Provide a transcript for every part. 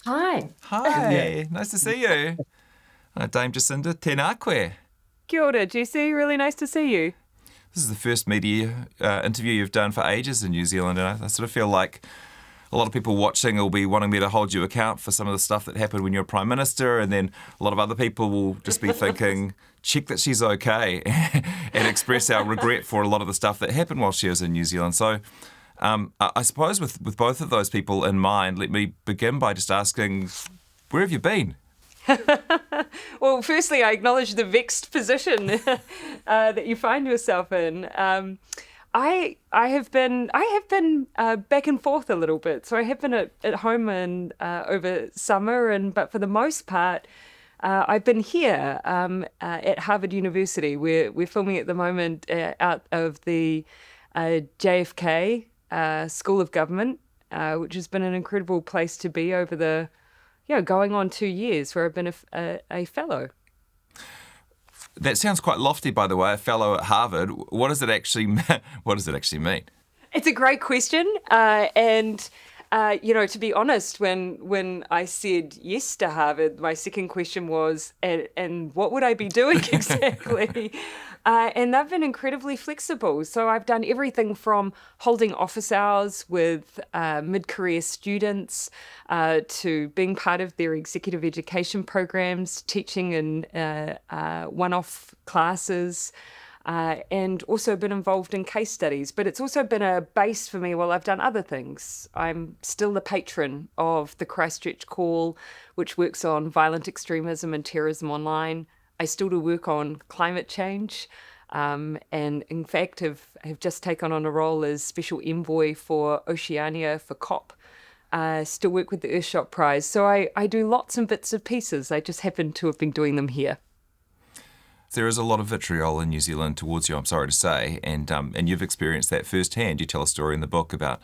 Hi. Hi, nice to see you. Dame Jacinda, tēnā koe. Kia ora, Jesse. Really nice to see you. This is the first media interview you've done for ages in New Zealand, and I sort of feel like a lot of people watching will be wanting me to hold you account for some of the stuff that happened when you were Prime Minister, and then a lot of other people will just be thinking, check that she's okay, and express our regret for a lot of the stuff that happened while she was in New Zealand. So I suppose with both of those people in mind, let me begin by just asking, where have you been? Well, firstly, I acknowledge the vexed position that you find yourself in. I have been back and forth a little bit. So I have been at home and over summer, but for the most part, I've been here at Harvard University. We're filming at the moment out of the JFK School of Government, which has been an incredible place to be over going on 2 years where I've been a fellow. That sounds quite lofty, by the way, a fellow at Harvard. What does it actually mean? It's a great question. To be honest, when I said yes to Harvard, my second question was, and what would I be doing exactly? And they've been incredibly flexible. So I've done everything from holding office hours with mid-career students to being part of their executive education programs, teaching in one-off classes, and also been involved in case studies. But it's also been a base for me while I've done other things. I'm still the patron of the Christchurch Call, which works on violent extremism and terrorism online. I still do work on climate change, and in fact have just taken on a role as special envoy for Oceania for COP. Still work with the Earthshot Prize. So I do lots and bits of pieces. I just happen to have been doing them here. There is a lot of vitriol in New Zealand towards you, I'm sorry to say, and you've experienced that firsthand. You tell a story in the book about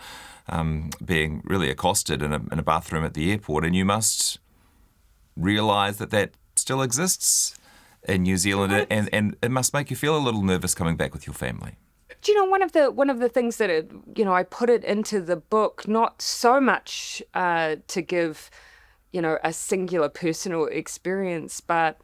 being really accosted in a bathroom at the airport, and you must realise that still exists in New Zealand, and it must make you feel a little nervous coming back with your family. Do you know, one of the things that I put it into the book, not so much to give a singular personal experience, but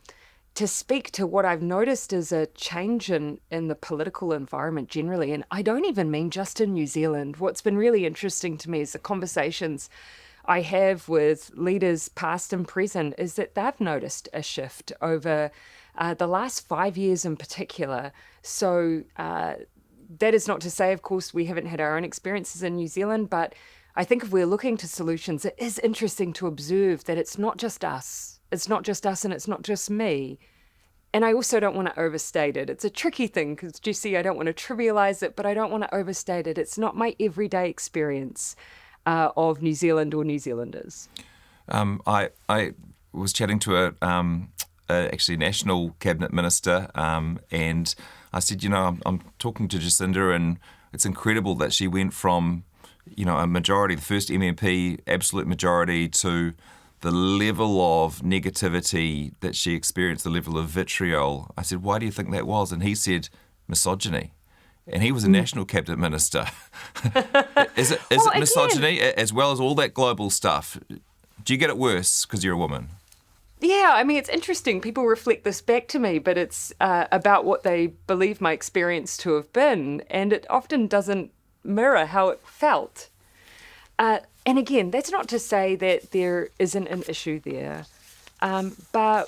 to speak to what I've noticed is a change in the political environment generally. And I don't even mean just in New Zealand. What's been really interesting to me is the conversations I have with leaders past and present is that they've noticed a shift over the last 5 years in particular. So that is not to say, of course, we haven't had our own experiences in New Zealand, but I think if we're looking to solutions, it is interesting to observe that it's not just us. It's not just us and it's not just me. And I also don't want to overstate it. It's a tricky thing because, Jesse, I don't want to trivialize it, but I don't want to overstate it. It's not my everyday experience of New Zealand or New Zealanders. I was chatting to a national cabinet minister, and I said, I'm talking to Jacinda, and it's incredible that she went from, a majority, the first MMP, absolute majority, to the level of negativity that she experienced, the level of vitriol. I said, why do you think that was? And he said, misogyny. And he was a national cabinet minister. Is it misogyny as well as all that global stuff? Do you get it worse because you're a woman? Yeah, I mean, it's interesting. People reflect this back to me, but it's about what they believe my experience to have been. And it often doesn't mirror how it felt. And again, that's not to say that there isn't an issue there. But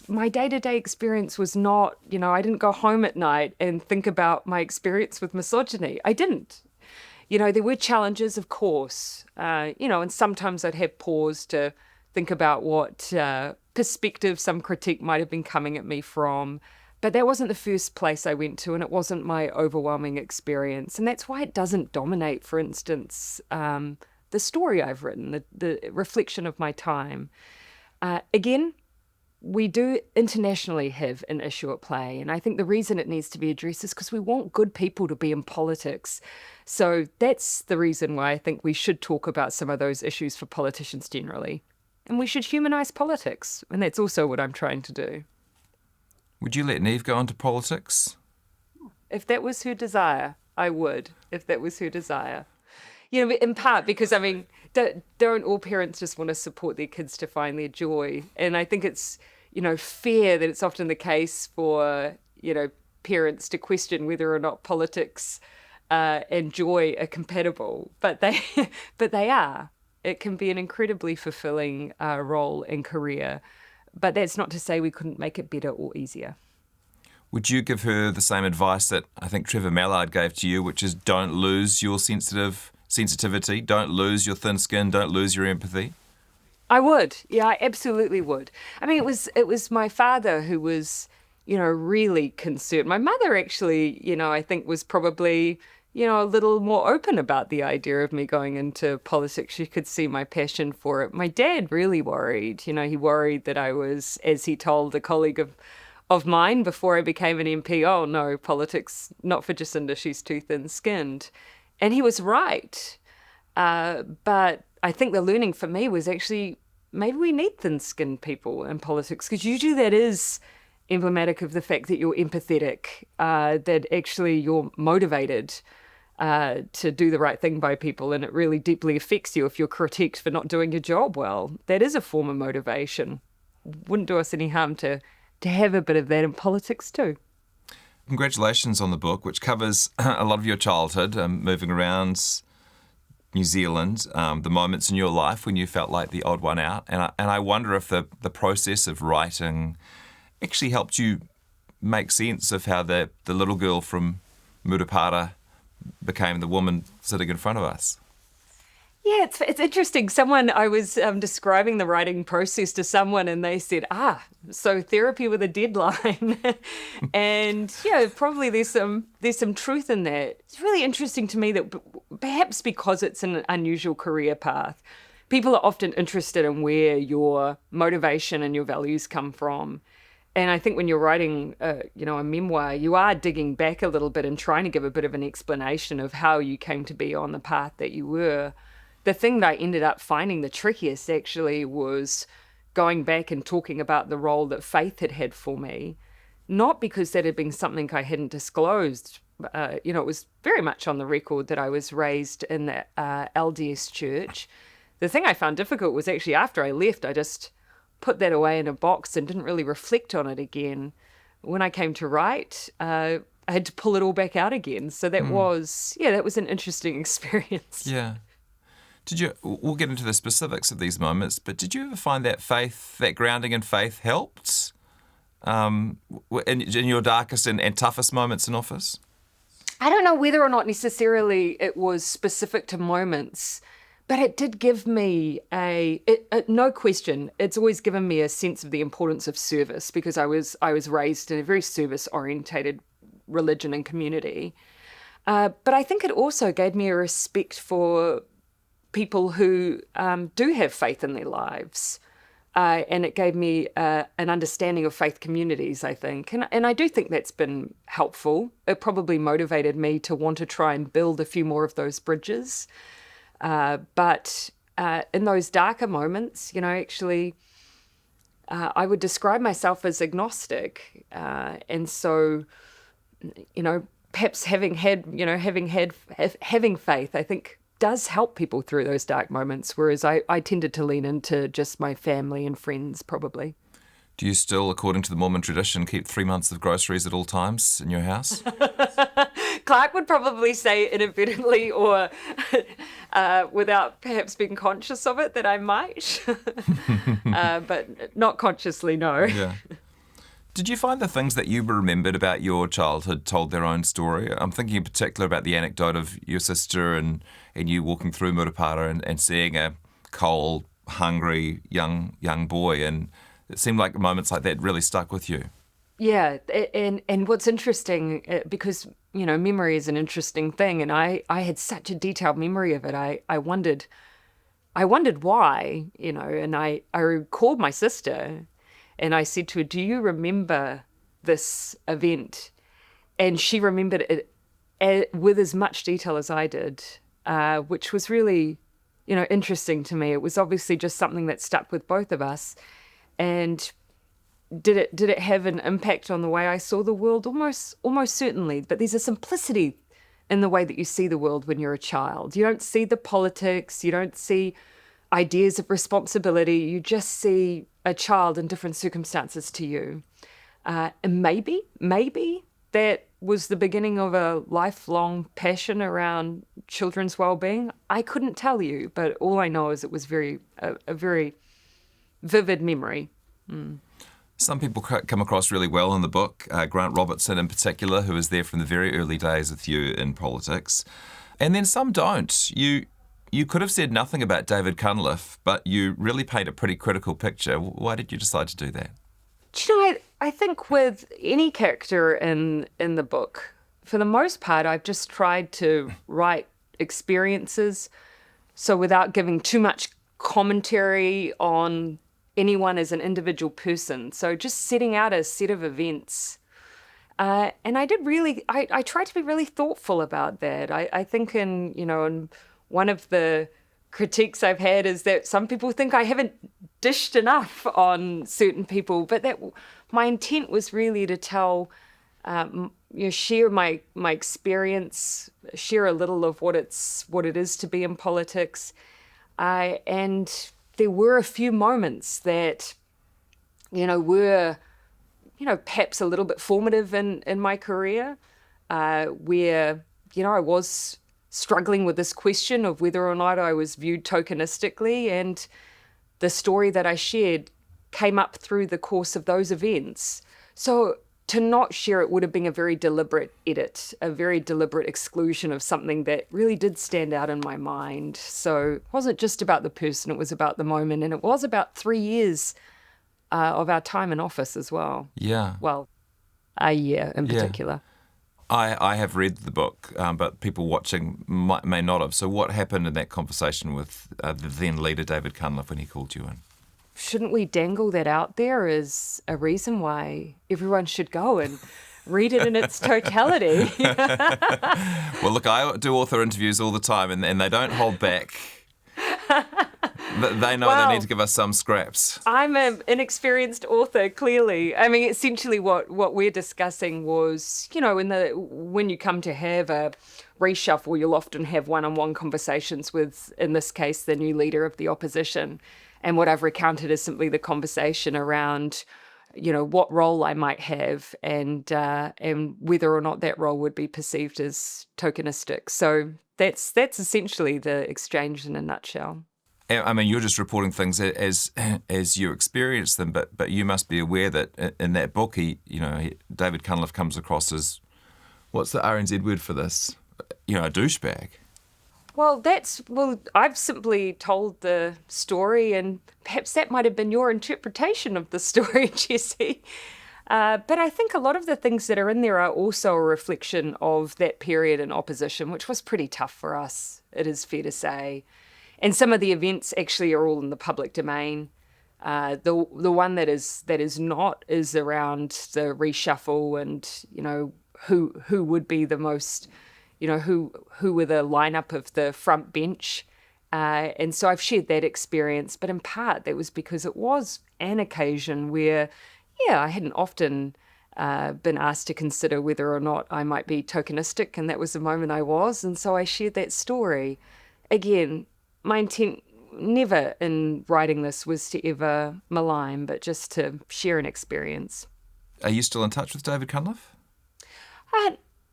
my day-to-day experience was not, I didn't go home at night and think about my experience with misogyny. I didn't. There were challenges, of course, and sometimes I'd have pause to think about what perspective some critique might have been coming at me from. But that wasn't the first place I went to, and it wasn't my overwhelming experience. And that's why it doesn't dominate, for instance, the story I've written, the reflection of my time. Again, we do internationally have an issue at play. And I think the reason it needs to be addressed is because we want good people to be in politics. So that's the reason why I think we should talk about some of those issues for politicians generally. And we should humanise politics. And that's also what I'm trying to do. Would you let Neve go into politics? If that was her desire, I would, if that was her desire. In part because, don't all parents just want to support their kids to find their joy? And I think it's, fair that it's often the case for, parents to question whether or not politics and joy are compatible, but they are. It can be an incredibly fulfilling role and career, but that's not to say we couldn't make it better or easier. Would you give her the same advice that I think Trevor Mallard gave to you, which is don't lose your sensitivity, don't lose your thin skin, don't lose your empathy? I would. Yeah, I absolutely would. I mean, it was my father who was, really concerned. My mother actually, I think was probably, a little more open about the idea of me going into politics. She could see my passion for it. My dad really worried. He worried that I was, as he told a colleague of mine before I became an MP, oh no, politics, not for Jacinda, she's too thin-skinned. And he was right. But I think the learning for me was actually maybe we need thin-skinned people in politics, because usually that is emblematic of the fact that you're empathetic, that actually you're motivated to do the right thing by people, and it really deeply affects you if you're critiqued for not doing your job well. That is a form of motivation. Wouldn't do us any harm to have a bit of that in politics too. Congratulations on the book, which covers a lot of your childhood, moving around New Zealand, the moments in your life when you felt like the odd one out. And I wonder if the process of writing actually helped you make sense of how the little girl from Murupara became the woman sitting in front of us. Yeah, it's interesting. I was describing the writing process to someone, and they said, so therapy with a deadline. And probably there's some truth in that. It's really interesting to me that perhaps because it's an unusual career path, people are often interested in where your motivation and your values come from. And I think when you're writing, a memoir, you are digging back a little bit and trying to give a bit of an explanation of how you came to be on the path that you were. The thing that I ended up finding the trickiest actually was going back and talking about the role that faith had for me, not because that had been something I hadn't disclosed. It was very much on the record that I was raised in the LDS church. The thing I found difficult was actually after I left, I just put that away in a box and didn't really reflect on it again. When I came to write, I had to pull it all back out again. So that was an interesting experience. Yeah. We'll get into the specifics of these moments, but did you ever find that grounding in faith helped in your darkest and toughest moments in office? I don't know whether or not necessarily it was specific to moments, but it did give me no question, it's always given me a sense of the importance of service, because I was raised in a very service-orientated religion and community. But I think it also gave me a respect for people who do have faith in their lives. And it gave me an understanding of faith communities, I think. And I do think that's been helpful. It probably motivated me to want to try and build a few more of those bridges. But in those darker moments, actually, I would describe myself as agnostic. And so, perhaps having faith, I think, does help people through those dark moments, whereas I tended to lean into just my family and friends, probably. Do you still, according to the Mormon tradition, keep 3 months of groceries at all times in your house? Clark would probably say inadvertently or without perhaps being conscious of it that I might, but not consciously, no. Yeah. Did you find the things that you remembered about your childhood told their own story? I'm thinking in particular about the anecdote of your sister and you walking through Murupara and seeing a cold, hungry young boy, and it seemed like moments like that really stuck with you. Yeah, and what's interesting, because, memory is an interesting thing, and I had such a detailed memory of it, I wondered why, and I called my sister, and I said to her, do you remember this event? And she remembered it with as much detail as I did, which was really, interesting to me. It was obviously just something that stuck with both of us. And did it have an impact on the way I saw the world? Almost certainly. But there's a simplicity in the way that you see the world when you're a child. You don't see the politics, you don't see ideas of responsibility, you just see a child in different circumstances to you. And maybe that was the beginning of a lifelong passion around children's well-being. I couldn't tell you, but all I know is it was a very vivid memory. Some people come across really well in the book, Grant Robertson in particular, who was there from the very early days with you in politics. And then some don't. You could have said nothing about David Cunliffe, but you really paint a pretty critical picture. Why did you decide to do that? Do you know, I think with any character in the book, for the most part, I've just tried to write experiences, so without giving too much commentary on anyone as an individual person. So just setting out a set of events. And I tried to be really thoughtful about that. I think in one of the critiques I've had is that some people think I haven't dished enough on certain people, but that my intent was really to tell, share my experience, share a little of what it is to be in politics, and there were a few moments that, were, perhaps a little bit formative in my career, where, I was struggling with this question of whether or not I was viewed tokenistically, and the story that I shared came up through the course of those events. So to not share it would have been a very deliberate edit, a very deliberate exclusion of something that really did stand out in my mind. So it wasn't just about the person, it was about the moment, and it was about 3 years of our time in office as well. Yeah. Well, a year in particular. I have read the book, but people watching may not have. So what happened in that conversation with the then leader, David Cunliffe, when he called you in? Shouldn't we dangle that out there as a reason why everyone should go and read it in its totality? Well, look, I do author interviews all the time, and they don't hold back. They know they need to give us some scraps. I'm an inexperienced author, clearly. I mean, essentially what we're discussing was, when you come to have a reshuffle, you'll often have one-on-one conversations with, in this case, the new leader of the opposition. And what I've recounted is simply the conversation around, what role I might have and whether or not that role would be perceived as tokenistic. So that's essentially the exchange in a nutshell. I mean, you're just reporting things as you experience them, but you must be aware that in that book, David Cunliffe comes across as, what's the RNZ word for this? A douchebag. Well, I've simply told the story, and perhaps that might have been your interpretation of the story, Jesse. But I think a lot of the things that are in there are also a reflection of that period in opposition, which was pretty tough for us, it is fair to say. And some of the events actually are all in the public domain. The one that is not is around the reshuffle and, who would be the most, who were the lineup of the front bench. And so I've shared that experience, but in part that was because it was an occasion where, I hadn't often been asked to consider whether or not I might be tokenistic, and that was the moment I was. And so I shared that story. Again, my intent never in writing this was to ever malign, but just to share an experience. Are you still in touch with David Cunliffe?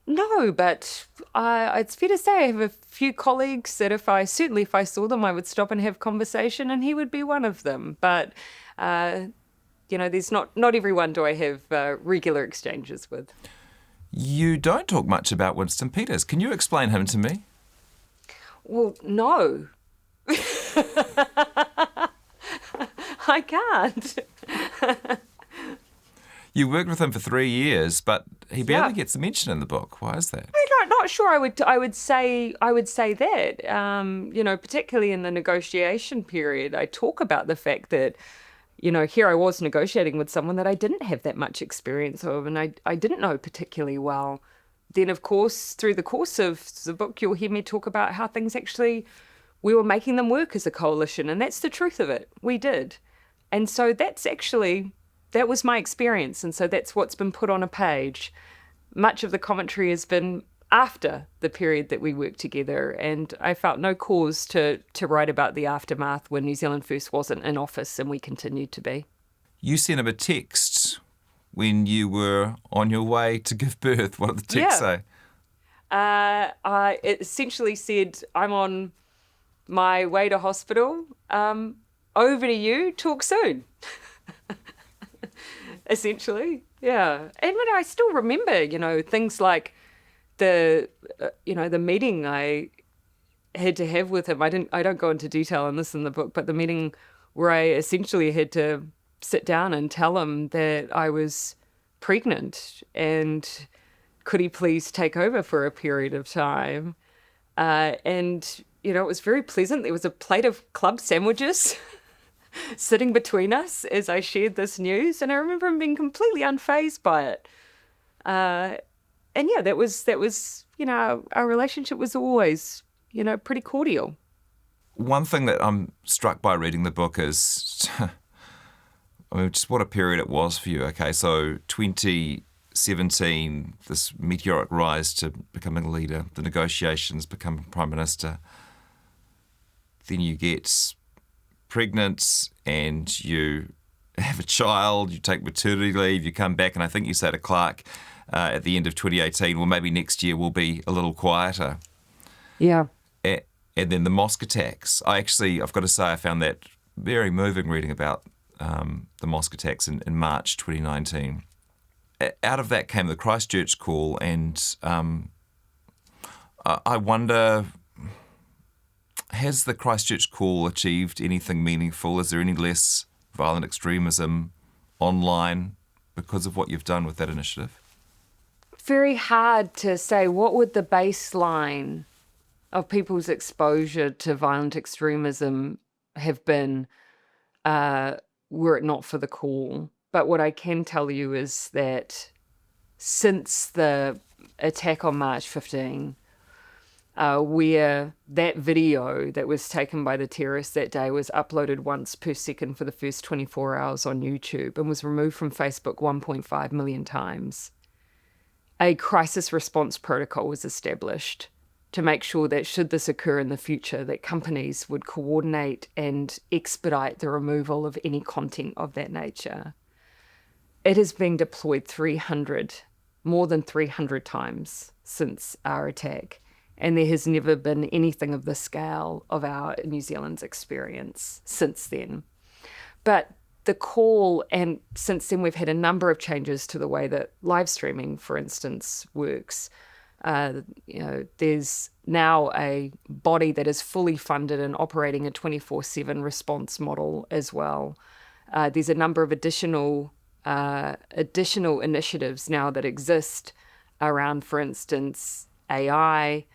No, but it's fair to say I have a few colleagues that if I saw them, I would stop and have conversation, and he would be one of them. But, there's not everyone do I have regular exchanges with. You don't talk much about Winston Peters. Can you explain him to me? Well, no. I can't. You worked with him for 3 years, but he barely gets mentioned in the book. Why is that? I'm not sure. I would say that. Particularly in the negotiation period, I talk about the fact that, here I was negotiating with someone that I didn't have that much experience of, and I didn't know particularly well. Then, of course, through the course of the book, you'll hear me talk about how things actually, we were making them work as a coalition, and that's the truth of it. We did. And so that was my experience, and so that's what's been put on a page. Much of the commentary has been after the period that we worked together, and I felt no cause to write about the aftermath when New Zealand First wasn't in office and we continued to be. You sent him a text when you were on your way to give birth. What did the text say? It essentially said, I'm on my way to hospital. Over to you. Talk soon. Essentially, yeah. And I still remember, things like the meeting I had to have with him. I don't go into detail on this in the book, but the meeting where I essentially had to sit down and tell him that I was pregnant and could he please take over for a period of time. And it was very pleasant. There was a plate of club sandwiches sitting between us as I shared this news, and I remember him being completely unfazed by it. And yeah, that was our relationship was always pretty cordial. One thing that I'm struck by reading the book is, just what a period it was for you. Okay, so 2017, this meteoric rise to becoming a leader, the negotiations, becoming Prime Minister. Then you get pregnant and you have a child, you take maternity leave, you come back, and I think you say to Clark at the end of 2018, well, maybe next year will be a little quieter. Yeah. And then the mosque attacks. I've got to say, I found that very moving reading about the mosque attacks in March 2019. Out of that came the Christchurch call, and I wonder, has the Christchurch call achieved anything meaningful? Is there any less violent extremism online because of what you've done with that initiative? Very hard to say. What would the baseline of people's exposure to violent extremism have been were it not for the call? But what I can tell you is that since the attack on March 15, where that video that was taken by the terrorists that day was uploaded once per second for the first 24 hours on YouTube and was removed from Facebook 1.5 million times, a crisis response protocol was established to make sure that should this occur in the future, that companies would coordinate and expedite the removal of any content of that nature. It has been deployed more than 300 times since our attack. And there has never been anything of the scale of our New Zealand's experience since then. But the call, and since then we've had a number of changes to the way that live streaming, for instance, works. There's now a body that is fully funded and operating a 24/7 response model as well. There's a number of additional initiatives now that exist around, for instance, AI,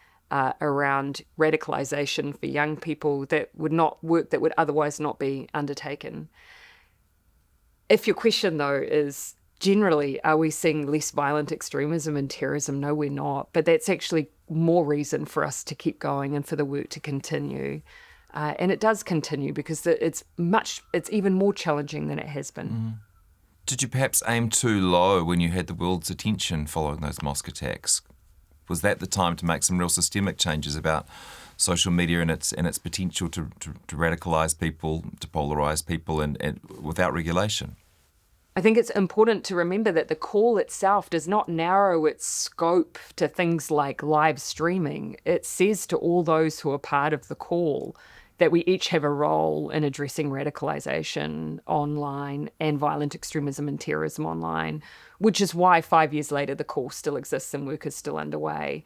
around radicalization for young people that would not work, that would otherwise not be undertaken. If your question, though, is generally, are we seeing less violent extremism and terrorism? No, we're not. But that's actually more reason for us to keep going and for the work to continue. And it does continue because it's even more challenging than it has been. Mm. Did you perhaps aim too low when you had the world's attention following those mosque attacks? Was that the time to make some real systemic changes about social media and its potential to radicalise people, to polarise people, and without regulation? I think it's important to remember that the call itself does not narrow its scope to things like live streaming. It says to all those who are part of the call that we each have a role in addressing radicalisation online and violent extremism and terrorism online, which is why 5 years later the call still exists and work is still underway.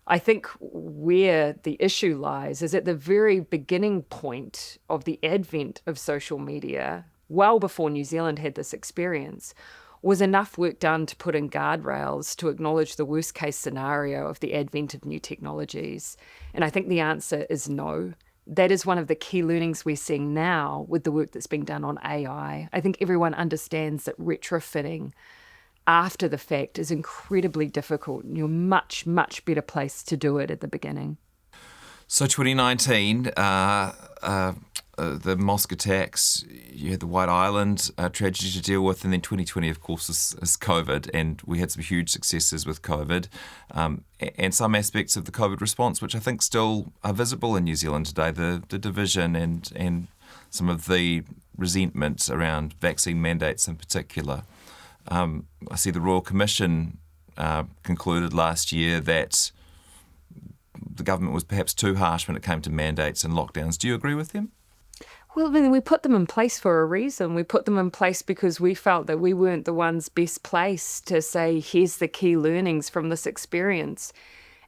I think where the issue lies is at the very beginning point of the advent of social media, well before New Zealand had this experience, was enough work done to put in guardrails to acknowledge the worst case scenario of the advent of new technologies? And I think the answer is no. That is one of the key learnings we're seeing now with the work that's being done on AI. I think everyone understands that retrofitting after the fact is incredibly difficult. You're much, much better placed to do it at the beginning. So 2019, the mosque attacks, you had the White Island tragedy to deal with, and then 2020, of course, is COVID, and we had some huge successes with COVID, and some aspects of the COVID response, which I think still are visible in New Zealand today, the division and some of the resentment around vaccine mandates in particular. I see the Royal Commission concluded last year that the government was perhaps too harsh when it came to mandates and lockdowns. Do you agree with them? Well, I mean, we put them in place for a reason. We put them in place because we felt that we weren't the ones best placed to say, here's the key learnings from this experience.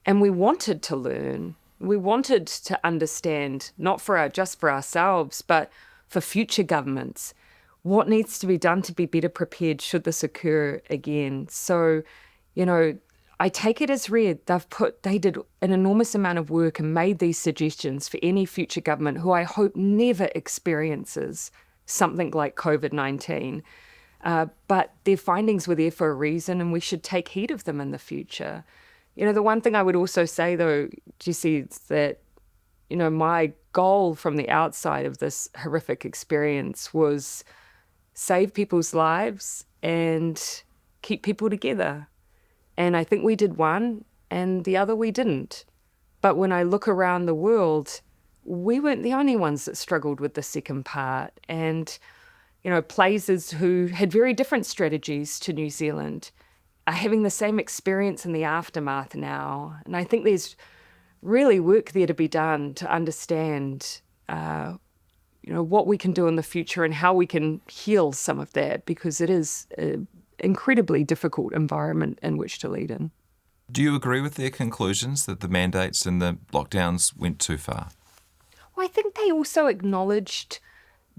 And we wanted to learn. We wanted to understand, not just for ourselves, but for future governments, what needs to be done to be better prepared should this occur again. So, I take it as read. They did an enormous amount of work and made these suggestions for any future government who I hope never experiences something like COVID-19. But their findings were there for a reason, and we should take heed of them in the future. The one thing I would also say, though, Jesse, is that, my goal from the outside of this horrific experience was save people's lives and keep people together. And I think we did one, and the other we didn't. But when I look around the world, we weren't the only ones that struggled with the second part. And, places who had very different strategies to New Zealand are having the same experience in the aftermath now. And I think there's really work there to be done to understand, what we can do in the future and how we can heal some of that, because it is incredibly difficult environment in which to lead in. Do you agree with their conclusions that the mandates and the lockdowns went too far? Well, I think they also acknowledged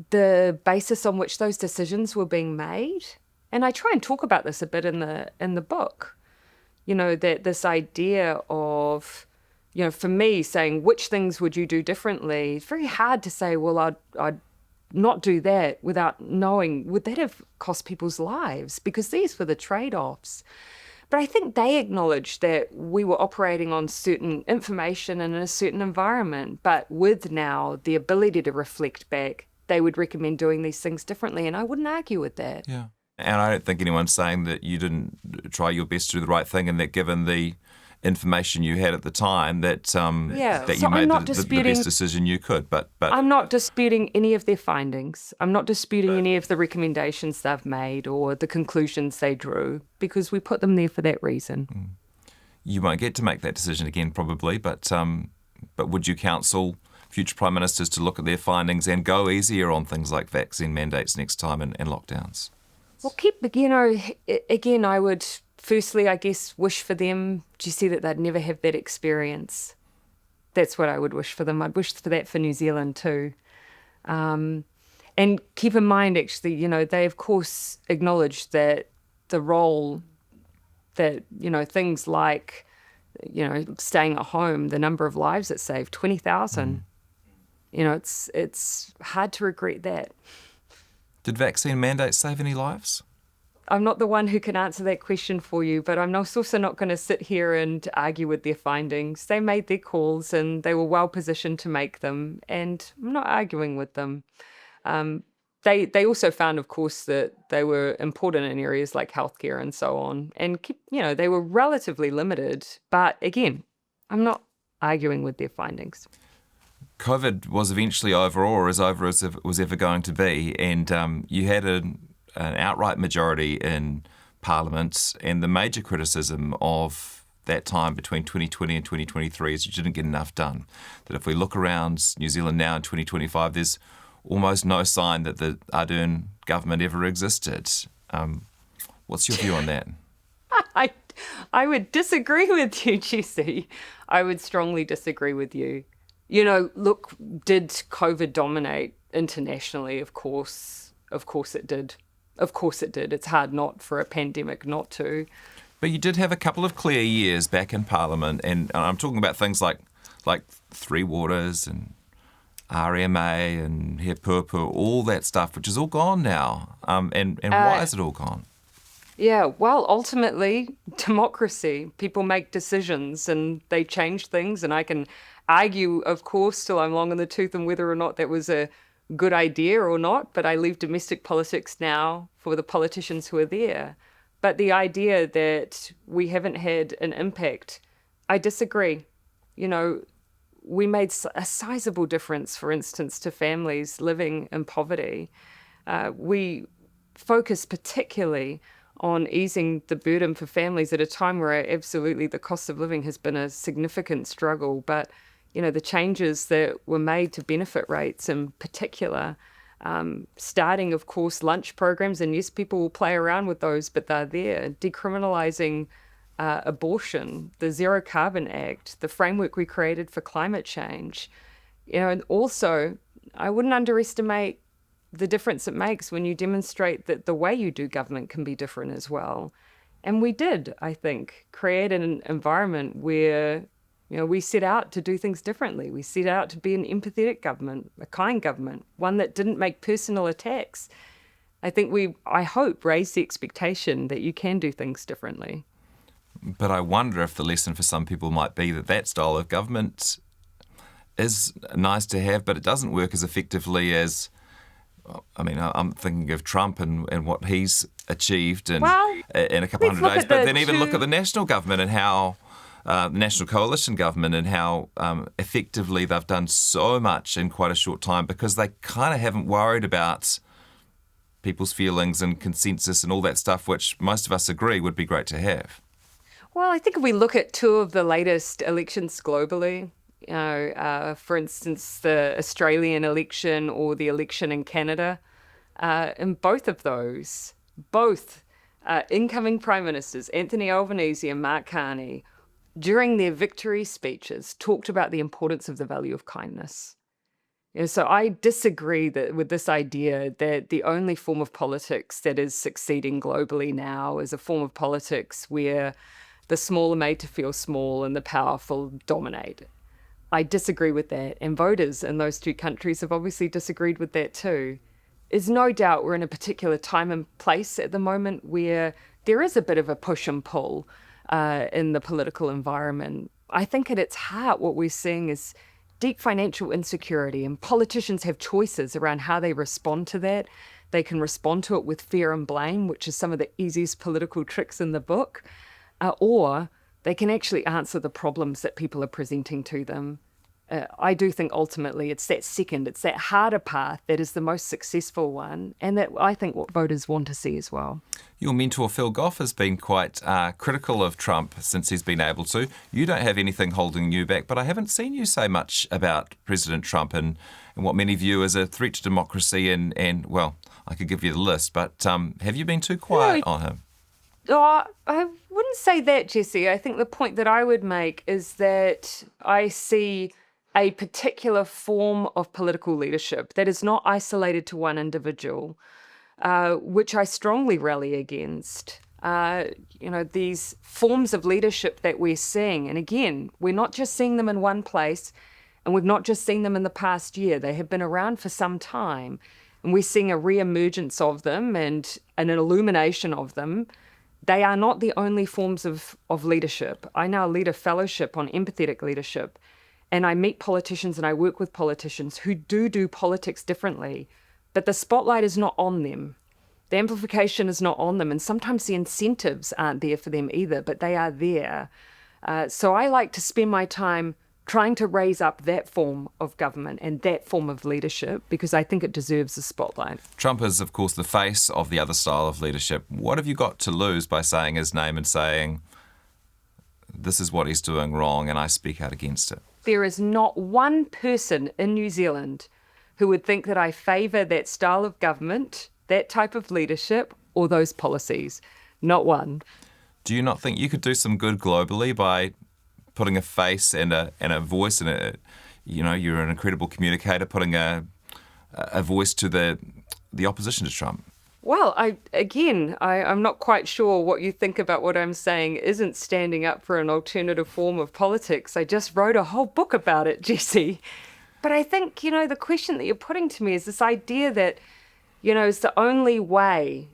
the basis on which those decisions were being made. And I try and talk about this a bit in the book. That this idea of, for me, saying which things would you do differently, it's very hard to say, well, I'd not do that without knowing, would that have cost people's lives? Because these were the trade-offs. But I think they acknowledged that we were operating on certain information and in a certain environment, but with now the ability to reflect back, they would recommend doing these things differently, and I wouldn't argue with that. Yeah. And I don't think anyone's saying that you didn't try your best to do the right thing, and that given the information you had at the time that you made the best decision you could. But I'm not disputing any of their findings. I'm not disputing any of the recommendations they've made or the conclusions they drew, because we put them there for that reason. You won't get to make that decision again, probably, but would you counsel future Prime Ministers to look at their findings and go easier on things like vaccine mandates next time and lockdowns? Well, again, I would firstly, I guess, wish for them, Jesse, that they'd never have that experience. That's what I would wish for them. I'd wish for that for New Zealand too. And keep in mind, actually, they, of course, acknowledge that the role that, things like, staying at home, the number of lives it saved, 20,000. It's hard to regret that. Did vaccine mandates save any lives? I'm not the one who can answer that question for you, but I'm also not going to sit here and argue with their findings. They made their calls and they were well positioned to make them, and I'm not arguing with them. They also found, of course, that they were important in areas like healthcare and so on, and they were relatively limited. But again, I'm not arguing with their findings. COVID was eventually over, or as over as it was ever going to be, and you had an outright majority in Parliament, and the major criticism of that time between 2020 and 2023 is you didn't get enough done. That if we look around New Zealand now in 2025, there's almost no sign that the Ardern government ever existed. What's your view on that? I would disagree with you, Jesse. I would strongly disagree with you. Look, did COVID dominate internationally? Of course it did. Of course it did. It's hard not for a pandemic not to. But you did have a couple of clear years back in Parliament, and I'm talking about things like Three Waters and RMA and He Purpu, all that stuff, which is all gone now. And why is it all gone? Yeah, well, ultimately, democracy. People make decisions and they change things, and I can argue, of course, till I'm long in the tooth on whether or not that was a good idea or not, but I leave domestic politics now for the politicians who are there. But the idea that we haven't had an impact, I disagree. You know, we made a sizable difference, for instance, to families living in poverty. We focus particularly on easing the burden for families at a time where absolutely the cost of living has been a significant struggle. But, you know, the changes that were made to benefit rates in particular, starting, of course, lunch programs, and yes, people will play around with those, but they're there. Decriminalising abortion, the Zero Carbon Act, the framework we created for climate change. You know, and also, I wouldn't underestimate the difference it makes when you demonstrate that the way you do government can be different as well. And we did, I think, create an environment where, you know, we set out to do things differently. We set out to be an empathetic government, a kind government, one that didn't make personal attacks. I hope, raised the expectation that you can do things differently. But I wonder if the lesson for some people might be that style of government is nice to have, but it doesn't work as effectively as, I mean, I'm thinking of Trump and what he's achieved in a couple hundred days. But then even look at the national government and how, the national coalition government and how effectively they've done so much in quite a short time, because they kind of haven't worried about people's feelings and consensus and all that stuff, which most of us agree would be great to have. Well, I think if we look at two of the latest elections globally, you know, for instance, the Australian election or the election in Canada, in both of those, incoming Prime Ministers, Anthony Albanese and Mark Carney, during their victory speeches, talked about the importance of the value of kindness. You know, so I disagree with this idea that the only form of politics that is succeeding globally now is a form of politics where the small are made to feel small and the powerful dominate. I disagree with that, and voters in those two countries have obviously disagreed with that too. There's no doubt we're in a particular time and place at the moment where there is a bit of a push and pull in the political environment. I think at its heart what we're seeing is deep financial insecurity, and politicians have choices around how they respond to that. They can respond to it with fear and blame, which is some of the easiest political tricks in the book, or they can actually answer the problems that people are presenting to them. I do think ultimately it's that harder path that is the most successful one, and that I think what voters want to see as well. Your mentor Phil Goff has been quite critical of Trump since he's been able to. You don't have anything holding you back, but I haven't seen you say much about President Trump and what many view as a threat to democracy and well, I could give you the list, but have you been too quiet on him? I wouldn't say that, Jesse. I think the point that I would make is that I see a particular form of political leadership that is not isolated to one individual, which I strongly rally against. You know, these forms of leadership that we're seeing, and again, we're not just seeing them in one place, and we've not just seen them in the past year. They have been around for some time, and we're seeing a re-emergence of them and an illumination of them. They are not the only forms of leadership. I now lead a fellowship on empathetic leadership, and I meet politicians and I work with politicians who do politics differently, but the spotlight is not on them. The amplification is not on them, and sometimes the incentives aren't there for them either, but they are there. So I like to spend my time trying to raise up that form of government and that form of leadership because I think it deserves the spotlight. Trump is, of course, the face of the other style of leadership. What have you got to lose by saying his name and saying, this is what he's doing wrong and I speak out against it? There is not one person in New Zealand who would think that I favour that style of government, that type of leadership, or those policies. Not one. Do you not think you could do some good globally by putting a face and a voice and you're an incredible communicator, putting a voice to the opposition to Trump? Well, I'm not quite sure what you think about what I'm saying isn't standing up for an alternative form of politics. I just wrote a whole book about it, Jesse. But I think, the question that you're putting to me is this idea that, is the only way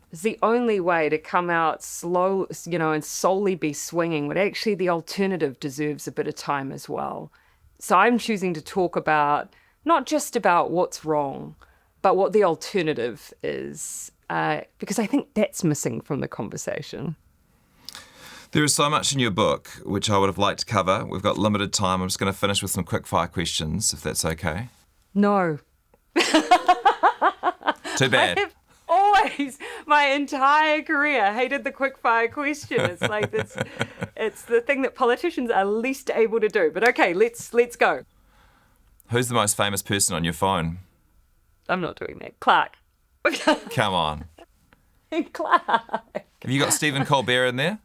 to come out slow, and solely be swinging, but actually the alternative deserves a bit of time as well. So I'm choosing to talk about, not just about what's wrong, but what the alternative is, because I think that's missing from the conversation. There is so much in your book which I would have liked to cover. We've got limited time. I'm just going to finish with some quick-fire questions, if that's okay. No. Too bad. I have always, my entire career, hated the quick-fire question. It's like this, it's the thing that politicians are least able to do. But okay, let's go. Who's the most famous person on your phone? I'm not doing that. Clark. Come on. Clark. Have you got Stephen Colbert in there?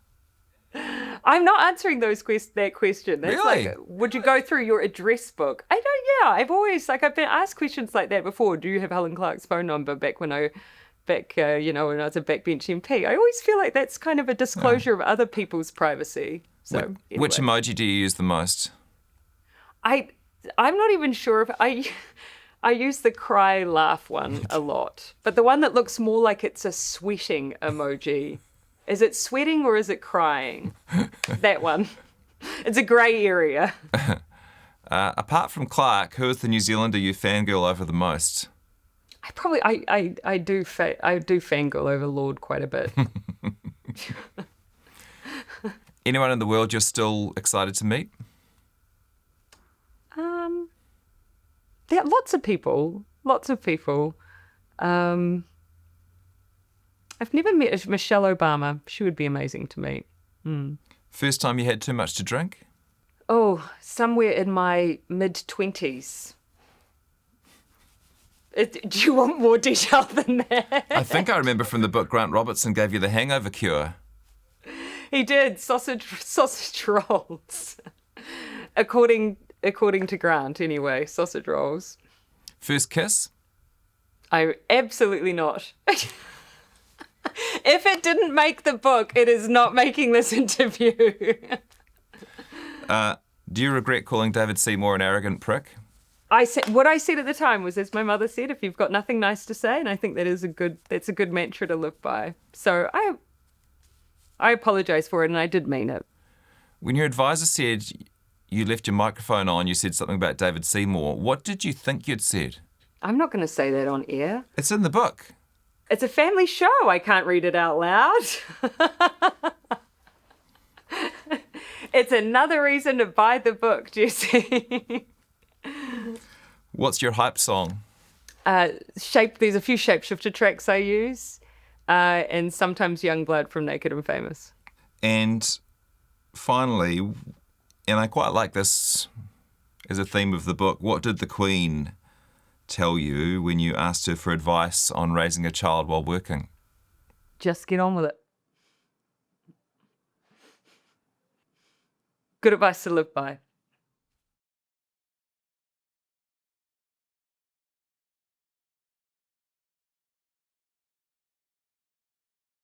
I'm not answering that question. That's Really? like, would you go through your address book? I don't. Yeah, I've always I've been asked questions like that before. Do you have Helen Clark's phone number? When I was a backbench MP. I always feel like that's kind of a disclosure of other people's privacy. So anyway. Which emoji do you use the most? I'm not even sure if I use the cry laugh one a lot, but the one that looks more like it's a sweating emoji. Is it sweating or is it crying? That one. It's a grey area. Apart from Clark, who is the New Zealander you fangirl over the most? I do fangirl over Lord quite a bit. Anyone in the world you're still excited to meet? There are lots of people. I've never met Michelle Obama. She would be amazing to meet. First time you had too much to drink? Oh, somewhere in my mid-20s. Do you want more detail than that? I think I remember from the book Grant Robertson gave you the hangover cure. He did. Sausage rolls. According to Grant, anyway, sausage rolls. First kiss? Absolutely not. If it didn't make the book, it is not making this interview. Do you regret calling David Seymour an arrogant prick? What I said at the time was, as my mother said, if you've got nothing nice to say, and I think that's a good mantra to live by. So I apologise for it, and I did mean it. When your advisor said you left your microphone on, you said something about David Seymour. What did you think you'd said? I'm not going to say that on air. It's in the book. It's a family show. I can't read it out loud. It's another reason to buy the book, Jesse. What's your hype song? There's a few shapeshifter tracks I use, and sometimes Youngblood from Naked and Famous. And finally, and I quite like this as a theme of the book, what did the Queen tell you when you asked her for advice on raising a child while working? Just get on with it. Good advice to live by.